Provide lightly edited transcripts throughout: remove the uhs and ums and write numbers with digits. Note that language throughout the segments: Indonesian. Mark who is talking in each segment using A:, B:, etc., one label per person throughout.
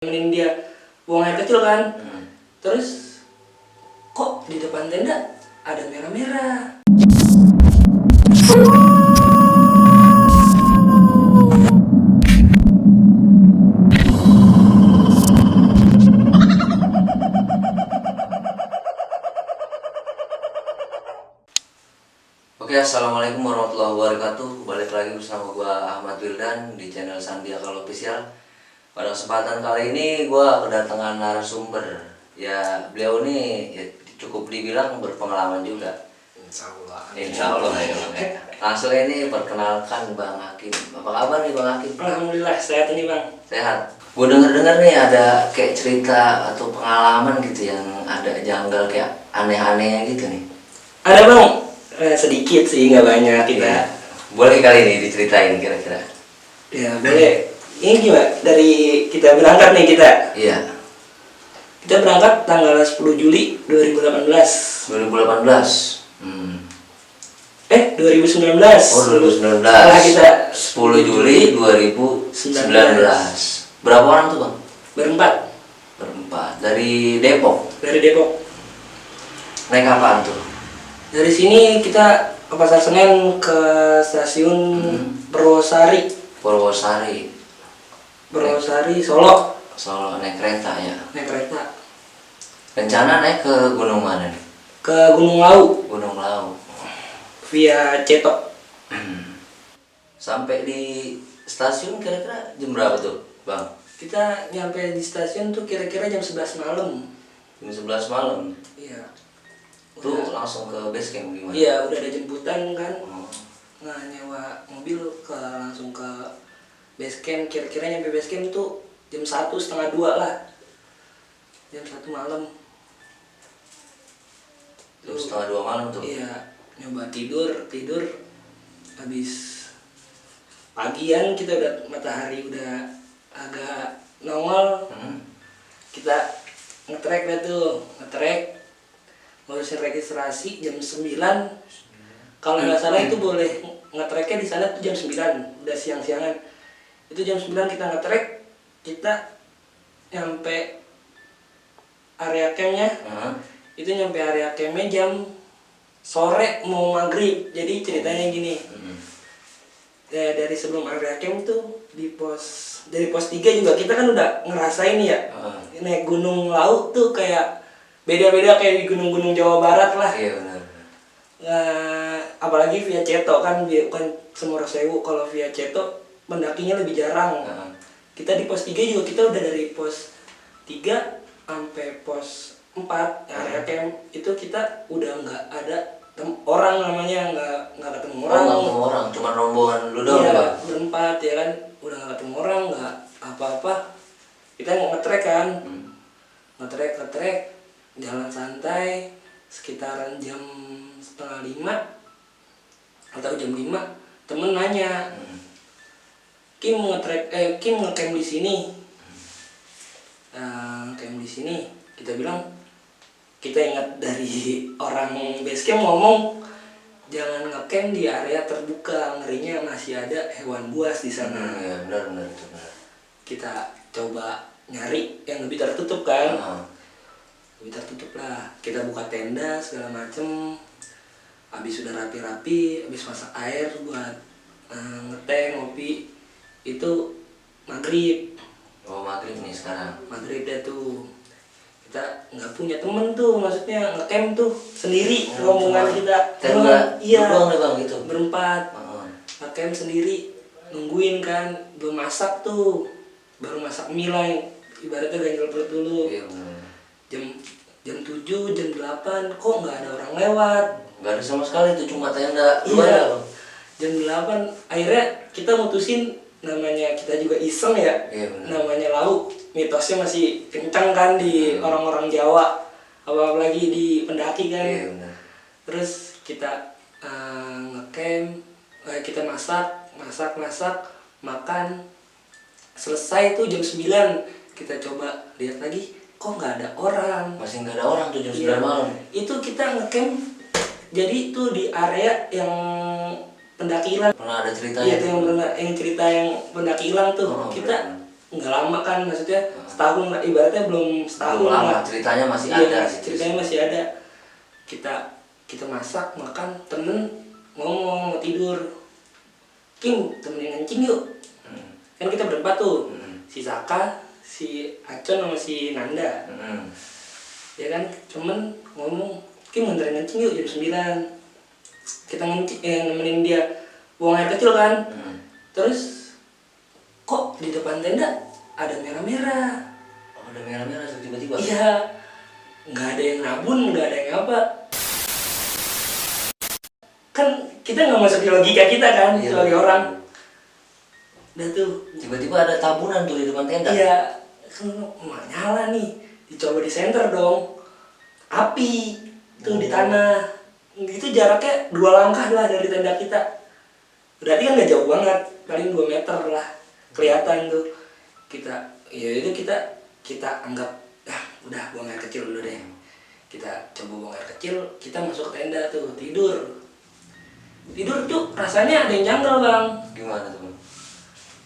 A: Nemenin dia buang air kecil kan. Terus kok di depan tenda ada merah-merah.
B: Oke, assalamualaikum warahmatullahi wabarakatuh. Balik lagi bersama gua Ahmad Wildan di channel Sandiakal Official. Pada kesempatan kali ini gua kedatangan narasumber. Ya, beliau ini ya, cukup dibilang berpengalaman juga. Insya Allah ya. Langsung ini perkenalkan Bang Hakim. Apa kabar nih Bang Hakim?
A: Alhamdulillah sehat ini Bang.
B: Sehat. Gue denger nih ada kayak cerita atau pengalaman gitu yang ada janggal kayak aneh-aneh gitu nih.
A: Ada Bang. Sedikit sih, nggak banyak kita.
B: Ya. Boleh kali ini diceritain kira-kira.
A: Ya boleh. Ini gimana? Dari kita berangkat nih kita.
B: Iya.
A: Kita berangkat tanggal 10 Juli 2018.
B: 2018.
A: 2019.
B: Oh, 2019.
A: Setelah kita
B: 10 Juli 2019. Berapa orang tuh, Bang?
A: Berempat.
B: Berempat. Dari Depok.
A: Dari Depok.
B: Naik apaan tuh?
A: Dari sini kita ke Pasar Senen ke stasiun Purwosari.
B: Purwosari.
A: Purwosari, Solo.
B: Solo naik kereta ya.
A: Naik kereta.
B: Rencana naik ke gunung mana nih?
A: Ke Gunung Lau
B: Gunung Lau.
A: via Cetok.
B: Sampai di stasiun kira-kira jam berapa tuh, Bang?
A: Kita nyampe di stasiun tuh kira-kira jam 11 malam.
B: Jam 11 malam.
A: Iya.
B: Tuh langsung ke base camp gimana?
A: Iya, udah ada jemputan kan.
B: Oh.
A: Nah, nyewa mobil langsung ke base camp. Kira-kira nyampe base camp tuh jam 1, setengah 2 lah. Jam 1 malam.
B: Jam setengah 2 malam tuh.
A: Iya, nyoba tidur habis pagian kita udah matahari udah agak nongol. Kita ngetrek dah tuh, ngurusin registrasi jam 9. Kalau nggak salah itu boleh ngetreknya di sana tuh jam 9, udah siang-siangan. Itu jam 9 kita ngetrek, kita nyampe area campnya. Itu nyampe area campnya jam sore mau maghrib. Jadi ceritanya gini. Ya, dari sebelum area camp tuh dari pos 3 juga kita kan udah ngerasain ya. Naik Gunung Lau tuh kayak beda-beda kayak di gunung-gunung Jawa Barat lah.
B: Iya benar.
A: Apalagi via Cetok kan bukan Semorasewu. Kalau via Cetok pendakinya lebih jarang. Kita di pos 3 juga kita udah dari pos 3 sampai pos 4 area camp itu kita udah nggak ada orang namanya nggak ketemu orang.
B: Nggak ketemu orang, cuma rombongan lu doang ya, Bang?
A: Berempat ya kan, udah nggak ketemu orang, nggak apa-apa. Kita ngetrek kan, ngetrek, jalan santai, sekitaran jam 4:30 atau jam 5, temen nanya, Kim ngecamp di sini, camp di sini. Kita bilang, kita ingat dari orang base camp ngomong jangan ngecamp di area terbuka, ngerinya masih ada hewan buas di sana.
B: Ya benar.
A: Kita coba nyari yang lebih tertutup kan. Lebih tertutup lah. Kita buka tenda segala macem. Habis sudah rapi-rapi, habis masak air buat ngeteh, ngopi. Itu maghrib.
B: Oh, maghrib nih sekarang.
A: Maghrib deh tuh. Kita nggak punya temen tuh, maksudnya ngecamp tuh sendiri, rombongan kita. Iya.
B: Doang Bang gitu.
A: Berempat. Ngecamp sendiri, nungguin kan, belum masak tuh. Baru masak mie lah, yang ibaratnya ganjel perut dulu.
B: Iya benar.
A: Jam 7, jam 8, kok nggak ada orang lewat.
B: Nggak ada sama sekali tuh, cuma tenda.
A: Iya. Jam 8, akhirnya kita mutusin, namanya kita juga iseng ya.
B: Iya benar.
A: Namanya Lau, mitosnya masih kencang kan di orang-orang Jawa, apalagi di pendaki kan.
B: Iya benar.
A: Terus kita ngecamp, kita masak, makan. Selesai tuh jam 9, kita coba lihat lagi, kok nggak ada orang.
B: Masih nggak ada orang tuh jam 9 malam.
A: Itu kita ngecamp, jadi itu di area yang pendaki hilang.
B: Pernah ada ceritanya?
A: Iya, itu yang cerita yang pendaki hilang tuh. Kita nggak lama kan, maksudnya setahun lah, ibaratnya belum setahun
B: belum lama,
A: lah.
B: ceritanya masih
A: Iya,
B: ada
A: ceritanya masih ada. Kita masak makan, temen ngomong mau tidur, Kim temenin ngencing yuk. Kan kita berempat tuh, si Saka, si Acon sama si Nanda. Ya kan, cuman ngomong, Kim nganterin ngencing yuk jam 9. Kita ngencing, nemenin dia buang air kecil kan. Terus kok di depan tenda ada merah-merah.
B: Oh, ada merah-merah tiba-tiba?
A: Iya, nggak ada yang nabun, nggak ada yang apa. Kan kita nggak masuk di logika kita kan,
B: Iya,
A: sebagai orang. Udah tuh,
B: tiba-tiba ada tabunan tuh di depan tenda.
A: iya, kan nyala nih, dicoba di senter dong. Api tuh di tanah, itu jaraknya 2 langkah lah dari tenda kita. Berarti kan nggak jauh banget, paling 2 meter lah kelihatan tuh. Ya itu kita anggap udah buang air kecil dulu deh. Kita coba buang air kecil, kita masuk ke tenda tuh tidur tuh rasanya ada yang janggal bang.
B: Gimana tuh?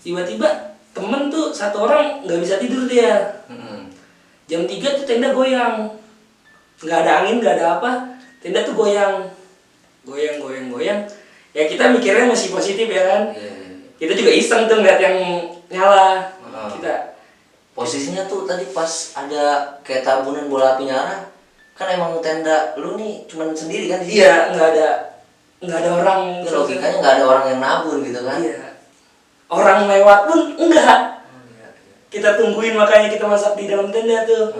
A: Tiba-tiba temen tuh satu orang nggak bisa tidur dia. Jam 3 tuh tenda goyang, nggak ada angin, nggak ada apa, tenda tuh goyang. Ya kita mikirnya masih positif ya kan. Kita juga iseng tuh ngeliat yang nyala. Kita
B: posisinya tuh tadi pas ada kayak tabunan bola api nyala, kan emang tenda lu nih cuman sendiri kan?
A: Iya, nggak ada orang.
B: Ya, logikanya nggak ada orang yang nabun gitu kan?
A: Iya. Orang lewat pun enggak. Kita tungguin, makanya kita masak di dalam tenda tuh.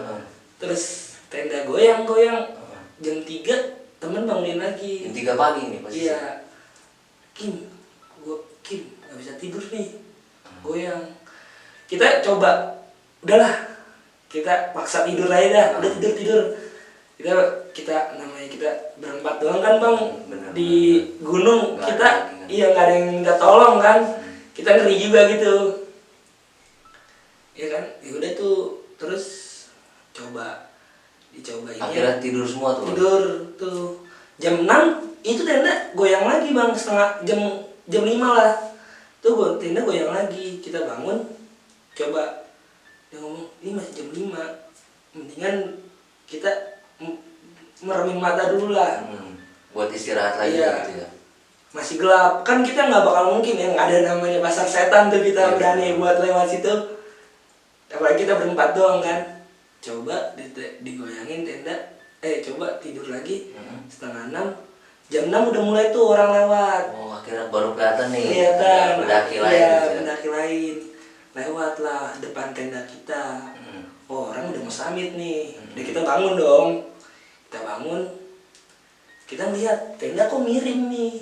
A: Terus tenda goyang. Jam 3 temen bangunin lagi.
B: Jam 3 pagi nih pasti.
A: Iya. Kim nggak bisa tidur nih. Goyang. Kita coba, udahlah. Kita paksa tidur aja dah. Udah tidur. Kita namanya kita berempat doang kan bang. Di gunung kita nggak ada yang minta tolong kan. Kita ngeri juga gitu. Ya kan, ya udah tuh, terus dicobain.
B: Akhirnya tidur semua tuh.
A: Tidur tuh. Jam 6 itu tenda goyang lagi bang, jam 5 lah. Tuh tenda goyang lagi, kita bangun, coba. Dia ngomong, ini masih jam 5. Mendingan kita meremin mata dulu lah.
B: Buat istirahat lagi gitu ya.
A: Masih gelap, kan kita nggak bakal mungkin ya, nggak ada namanya pasar setan tuh kita berani buat lewat situ. Apalagi kita berempat doang kan. Coba digoyangin tenda, coba tidur lagi, setengah 6. Jam 6 udah mulai tuh orang lewat.
B: Oh, akhirnya baru kelihatan nih.
A: Kelihatan.
B: Pendaki lain.
A: Iya,
B: gitu ya.
A: pendaki lain. Lewat lah depan tenda kita. Oh, orang udah mau summit nih. Udah kita bangun dong. Kita lihat tenda kok miring nih.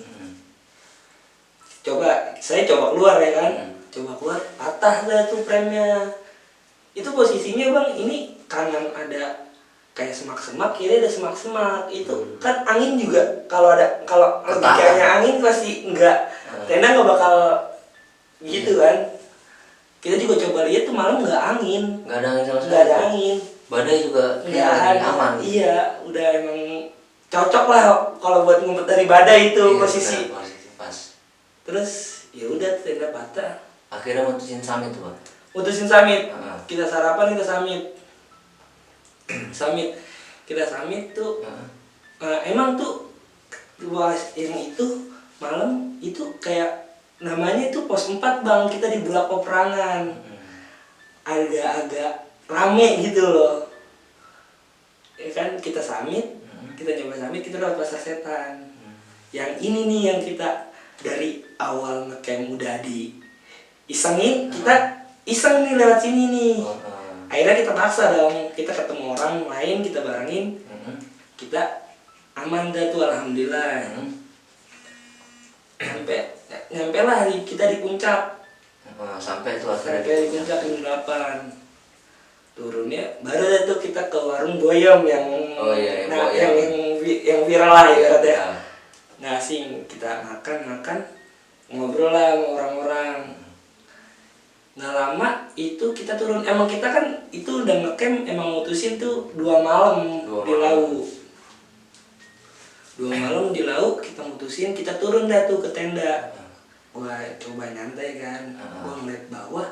A: Saya coba keluar ya kan. Coba keluar, patah dah tuh premnya. Itu posisinya bang, ini kanan ada kayak semak-semak, kiri ada semak-semak. Itu kan angin juga, kalau logikanya angin pasti enggak, tenda nggak bakal gitu kan. Kita juga coba lihat tuh malam nggak angin.
B: Nggak ada angin sama sekali.
A: Nggak ada angin.
B: Badai juga kayak lagi aman.
A: Iya, udah emang cocok lah kalau buat ngumpet dari badai itu.
B: Iya,
A: posisi
B: pas.
A: Terus ya udah tenda patah.
B: Akhirnya mutusin summit tuh bang.
A: Kita sarapan, kita kita summit tuh. Emang tuh yang itu malam itu kayak namanya itu pos 4 bang, kita di Bulak Peperangan. Agak-agak rame gitu loh. Ya kan, kita nyoba summit, kita lewat pasar setan. Yang ini nih yang kita dari awal ngecamp udah diisengin, kita iseng nih lewat sini nih. Akhirnya kita paksa dong, kita ketemu orang lain, kita barengin, kita aman dah tuh alhamdulillah. Nyampe lah kita di puncak.
B: Sampai tuh akhirnya
A: di puncak jam 8. Turunnya baru dah tuh kita ke warung Boyom yang yang viral lah ibaratnya. Ngasih kita makan, ngobrol lah sama orang-orang. Nggak lama itu kita turun. Emang kita kan itu udah ngecamp, emang mutusin tuh 2 malam di Lawu. 2 malam di Lawu kita mutusin, kita turun dah tuh ke tenda. Gua coba nyantai kan, gua ngeliat bawah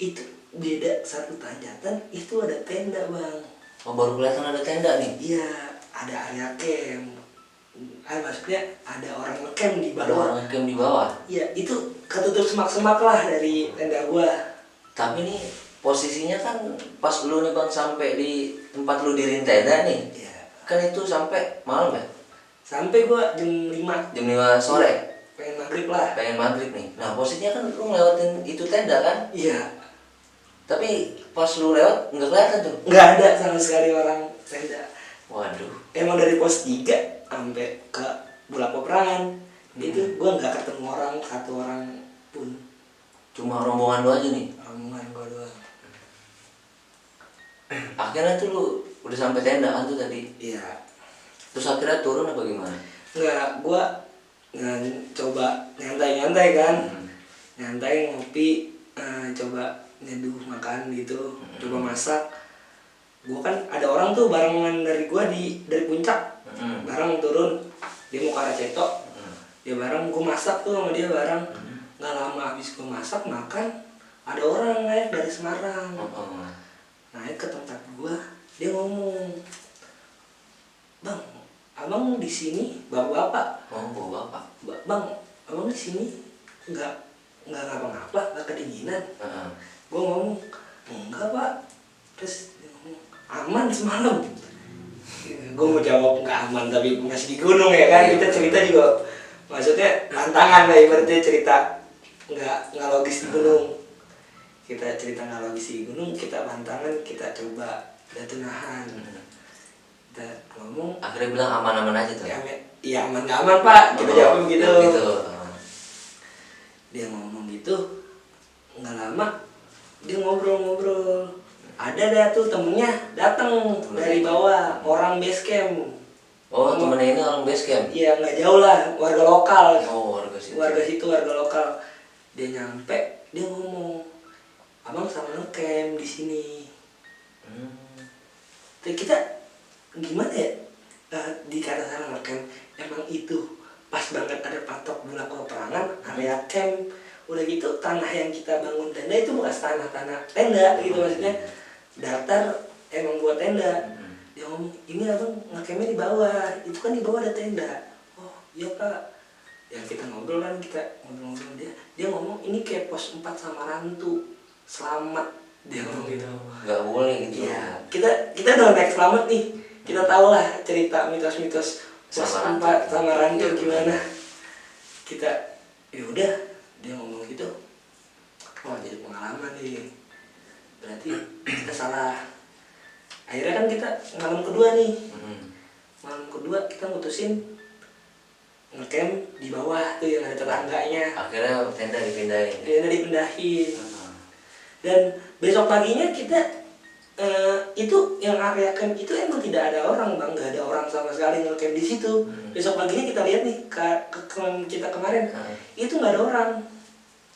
A: itu beda satu tanjatan itu ada tenda bang.
B: Oh baru kelihatan ada tenda nih.
A: Iya, ada area camp. Maksudnya ada orang ngecamp di
B: Ada
A: bawah.
B: orang ngecamp di bawah.
A: Iya, itu ketutup semak-semak lah dari tenda gua.
B: Tapi nih posisinya kan pas lu nih bang sampai di tempat lu diriin tenda nih,
A: Iya.
B: kan itu sampai malam ya?
A: Sampai gua jam 5
B: Jam 5 sore.
A: pengen maghrib lah.
B: Pengen maghrib nih. Nah posisinya kan lu ngelewatin itu tenda kan?
A: Iya.
B: Tapi pas lu lewat nggak kelihatan tuh.
A: Nggak ada sama sekali orang tenda.
B: Waduh.
A: Emang dari pos 3 sampai ke Bulak Peperangan itu gua nggak ketemu orang, satu orang pun.
B: Cuma rombongan lu aja nih.
A: Rombongan gua doang.
B: Akhirnya tuh lu udah sampai tenda kan tuh tadi.
A: Iya.
B: Terus akhirnya turun apa gimana?
A: Nggak, gua coba nyantai-nyantai kan. Nyantai ngopi, coba nyeduh makan gitu, coba masak. Gua kan ada orang tuh barengan dari gua dari puncak. Bareng turun, dia mau ke arah Cetok. Dia bareng, gua masak tuh sama dia bareng. Nggak lama habis gua masak makan, ada orang naik dari Semarang. Naik ke tempat gua, dia ngomong, "Bang, abang di sini bapak-bapak."
B: Oh, bawa apa?
A: "Bang, abang di sini nggak ngapa-ngapa, nggak kedinginan?" Gua ngomong, "Enggak pak." Terus dia ngomong, "Aman semalam." Gue mau jawab nggak aman tapi masih di gunung ya kan. Kita cerita juga maksudnya tantangan lah, ibaratnya cerita nggak logis di gunung. Kita cerita nggak logis di gunung, kita pantangan, kita coba dan nahan. Kita ngomong
B: Akhirnya bilang aman-aman aja tuh.
A: iya aman nggak aman pak, kita jawab begitu. Dia ngomong gitu, nggak lama dia ngobrol-ngobrol. Ada dah tuh temennya datang dari bawah, orang base camp.
B: Oh, temennya ini orang base camp?
A: Iya, nggak jauh lah, warga lokal.
B: Oh, warga situ.
A: Warga lokal. Dia nyampe, dia ngomong, "Abang sama ngecamp di sini." Tapi kita gimana ya? Di kata sana ngecamp, emang itu pas banget ada patok Bulak Peperangan, area camp. Udah gitu tanah yang kita bangun tenda itu bukan tanah tenda gitu, maksudnya datar emang buat tenda. Dia ngomong, "Ini abang ngecampnya di bawah, itu kan di bawah ada tenda." "Oh iya pak." Ya kita ngobrol kan, kita ngobrol dia ngomong, "Ini kayak pos 4 Samarantu, selamat." Dia ngomong gitu.
B: Nggak boleh gitu.
A: Iya, kita udah naik selamat nih, kita tahu lah cerita mitos-mitos pos 4 Samarantu gimana. Kita ya udah, dia ngomong gitu, oh jadi pengalaman nih, berarti kita salah. Akhirnya kan kita malam kedua nih, malam kedua kita mutusin ngecamp di bawah tuh yang ada tetangganya.
B: Akhirnya tenda
A: dipindahin. Dan besok paginya kita itu yang area camp itu emang tidak ada orang bang, nggak ada orang sama sekali ngecamp di situ. Besok paginya kita lihat nih kita kemarin itu nggak ada orang.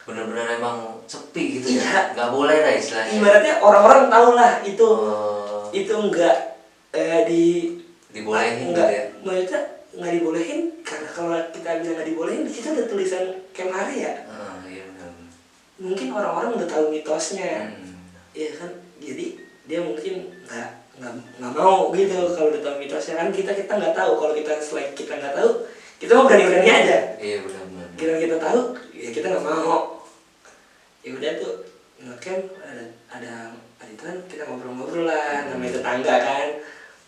B: Bener-bener emang sepi gitu ya.
A: Iya.
B: Nggak boleh lah istilahnya.
A: Ibaratnya orang-orang tahu lah itu nggak
B: dibolehin
A: nggak
B: gitu ya.
A: maksudnya nggak dibolehin, karena kalau kita bilang nggak dibolehin di situ ada tulisan camp area.
B: Iya benar.
A: Mungkin orang-orang udah tahu mitosnya. Iya kan, jadi dia mungkin nggak mau gitu kalau udah tahu mitosnya kan. Kita nggak tahu, kalau kita selain kita nggak tahu, kita mau berani aja.
B: Iya benar.
A: Kita tahu ya kita nggak mau. Ya udah tuh ngecamp ada itu kan, kita ngobrol-ngobrol lah, namanya tetangga kan,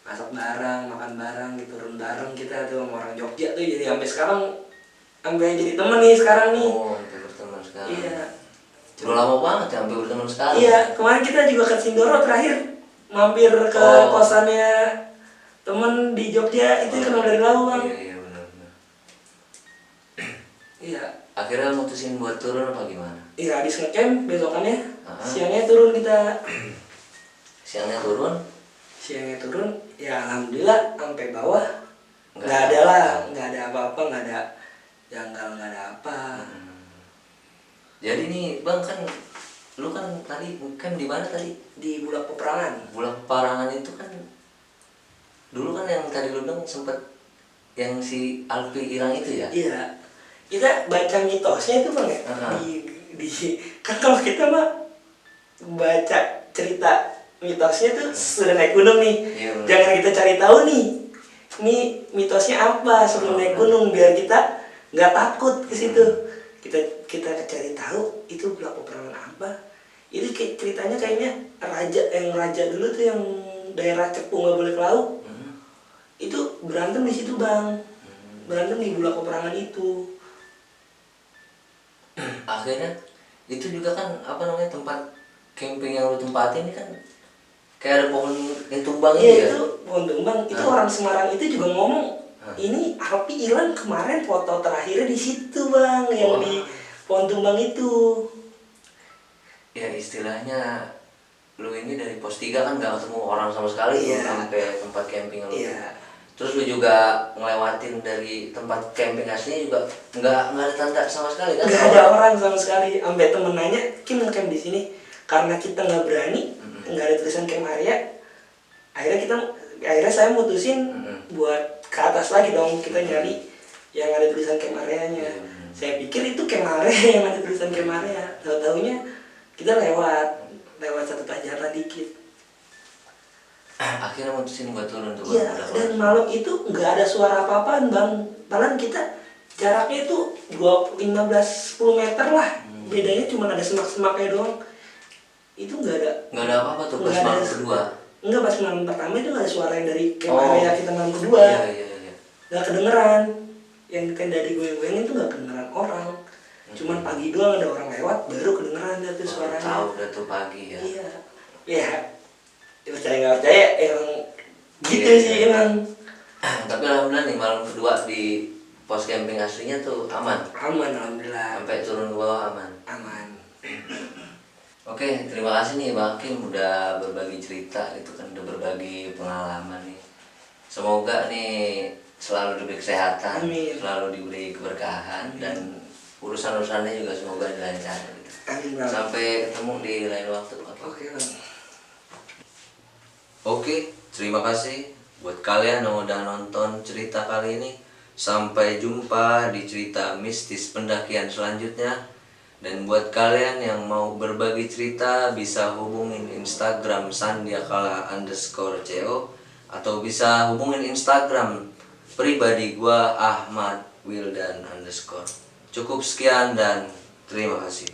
A: masak bareng, makan bareng, gitu, turun bareng kita tuh sama orang Jogja tuh, jadi sampai jadi temen nih sekarang nih.
B: Oh, sampai berteman sekarang.
A: Iya.
B: Udah lama banget ya sampai berteman sekarang.
A: Iya, kemarin kita juga ke Sindoro terakhir, mampir ke kosannya temen di Jogja, itu kenal dari Lawang.
B: Iya benar.
A: Iya.
B: Akhirnya mutusin buat turun apa gimana?
A: Iya, habis ngecamp besokannya, siangnya turun kita. Siangnya turun, ya alhamdulillah sampai bawah nggak ada apa-apa, nggak ada janggal, nggak ada apa.
B: Jadi nih bang, kan lu kan tadi kan di mana tadi?
A: Di Bulak Peperangan.
B: Bulak Peperangan itu kan dulu kan yang tadi lu bilang sempet yang si Alfi hilang itu ya?
A: Iya, kita baca mitosnya itu bang ya. Kan kalau kita mah baca cerita mitosnya tuh sudah naik gunung nih.
B: Iya, bener.
A: Jangan kita cari tahu nih mitosnya apa sebelum naik gunung, biar kita nggak takut ke situ. Kita cari tahu itu berlaku peperangan apa. Itu kayak ceritanya kayaknya raja dulu tuh yang daerah Cepu nggak boleh ke laut. Itu berantem di situ bang, berantem di bulan peperangan itu.
B: Akhirnya itu juga kan apa namanya, tempat camping yang lu tempatin ini kan kayak ada pohon yang tumbang
A: Iya
B: ya?
A: itu pohon tumbang. Itu orang Semarang itu juga ngomong ini api hilang kemarin, foto terakhirnya di situ bang, yang di pohon tumbang itu.
B: Ya istilahnya lu ini dari pos 3 kan gak ketemu orang sama sekali.
A: Iya.
B: Sampai tempat camping lu.
A: Iya.
B: Terus lu juga ngelewatin dari tempat camping aslinya juga nggak ada tanda sama sekali kan?
A: Nggak ada orang sama sekali. Sampai temen nanya, Kim ngecamp di sini, karena kita nggak berani, nggak ada tulisan camp area. Akhirnya saya mutusin buat ke atas lagi dong, kita nyari yang ada tulisan camp areanya. Saya pikir itu camp area yang ada tulisan camp area. Tahu-taunya kita lewat satu tanjakan dikit.
B: Akhirnya mutusin buat turun tuh.
A: Iya, dan malam itu nggak ada suara apa-apaan bang. Padahal kita jaraknya itu 15-10 meter lah. Bedanya cuma ada semak-semaknya doang. Itu nggak ada
B: apa-apa tuh pas malam kedua.
A: Enggak, pas malam pertama itu nggak ada suara yang dari camp area kita malam kedua.
B: Iya.
A: Nggak kedengeran. Yang tenda digoyang-goyang itu nggak kedengeran orang. Cuman pagi doang ada orang lewat, baru kedengeran tuh suaranya.
B: Tahu udah tuh pagi ya.
A: Iya. Ya, percaya nggak percaya emang gitu sih emang.
B: Tapi alhamdulillah nih malam kedua di pos camping aslinya tuh aman.
A: Aman alhamdulillah.
B: Sampai turun ke bawah aman.
A: Aman.
B: Oke, terima kasih nih Bang Kim udah berbagi cerita gitu kan, udah berbagi pengalaman nih. Semoga nih selalu diberi kesehatan,
A: Amin.
B: selalu diberi keberkahan, dan urusan-urusannya juga semoga dilancarkan gitu.
A: Amin bang.
B: Sampai ketemu di lain waktu.
A: Oke bang.
B: Oke, terima kasih buat kalian yang udah nonton cerita kali ini. Sampai jumpa di cerita mistis pendakian selanjutnya. Dan buat kalian yang mau berbagi cerita bisa hubungin Instagram sandiakala_co atau bisa hubungin Instagram pribadi gua Ahmad Wildan_. Cukup sekian dan terima kasih.